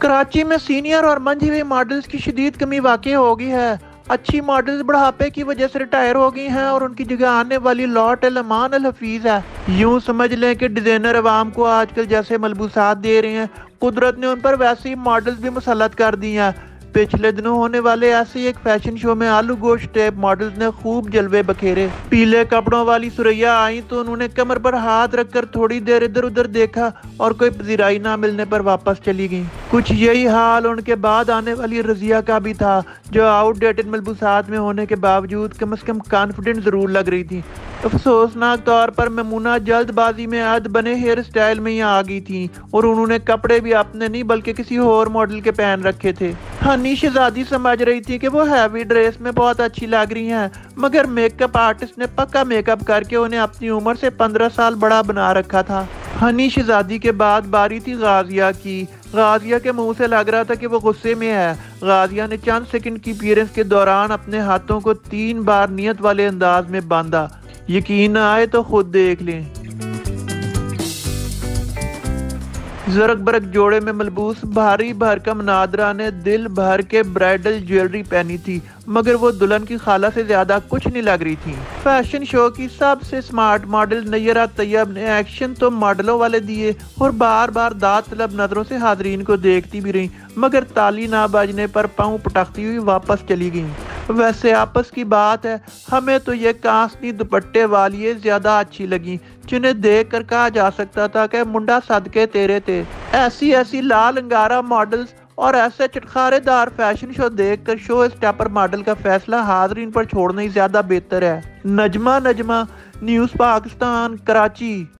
कराची में सीनियर और मंझी हुई मॉडल्स की शदीद कमी वाकई हो गई है। अच्छी मॉडल्स बुढ़ापे की वजह से रिटायर हो गई हैं और उनकी जगह आने वाली लॉट अमान अल हफीज है। यूं समझ लें कि डिजाइनर अवाम को आजकल जैसे मलबूसात दे रहे हैं, कुदरत ने उन पर वैसे ही मॉडल्स भी मुसल्लत कर दी हैं। पिछले दिनों होने वाले ऐसे ही एक फैशन शो में आलू गोश्त टेप मॉडल्स ने खूब जलवे बखेरे। पीले कपड़ों वाली सुरैया आई तो उन्होंने कमर पर हाथ रखकर थोड़ी देर इधर उधर देखा और कोई पजीराई ना मिलने पर वापस चली गई। कुछ यही हाल उनके बाद आने वाली रजिया का भी था, जो आउटडेटेड मलबूसात में होने के बावजूद कम से कम कॉन्फिडेंट जरूर लग रही थी। अफसोसनाक तौर पर मेमूना जल्दबाजी में अद बने हेयर स्टाइल में ही आ गई थी और उन्होंने कपड़े भी अपने नहीं बल्कि किसी और मॉडल के पहन रखे थे। हनी शहजादी समझ रही थी कि वो हैवी ड्रेस में बहुत अच्छी लग रही हैं, मगर मेकअप आर्टिस्ट ने पक्का मेकअप करके उन्हें अपनी उम्र से 15 साल बड़ा बना रखा था। हनी शहजादी के बाद बारी थी गाजिया की। गाजिया के मुंह से लग रहा था कि वो गुस्से में है। गाजिया ने चंद सेकंड की अपीयरेंस के दौरान अपने हाथों को 3 बार नियत वाले अंदाज में बांधा। यकीन न आए तो खुद देख लें। जरक बरक जोड़े में मलबूस भारी भरकम नादरा ने दिल भर के ब्राइडल ज्वेलरी पहनी थी, मगर वो दुल्हन की खाला से ज्यादा कुछ नहीं लग रही थी। फैशन शो की सबसे स्मार्ट मॉडल नैयरा तैयब ने एक्शन तो मॉडलों वाले दिए और बार बार दाद तलब नजरों से हाजरीन को देखती भी रही, मगर ताली ना बजने पर पाँव पटकती हुई वापस चली गई। वैसे आपस की बात है, हमें तो ये कांसनी दुपट्टे वाली ज्यादा अच्छी लगी, जिन्हें देख कर कहा जा सकता था कि मुंडा सदके तेरे थे। ऐसी ऐसी लाल अंगारा मॉडल्स और ऐसे चटखारेदार फैशन शो देखकर शो स्टॉपर मॉडल का फैसला हाजरीन पर छोड़ना ही ज्यादा बेहतर है। नजमा न्यूज़ पाकिस्तान, कराची।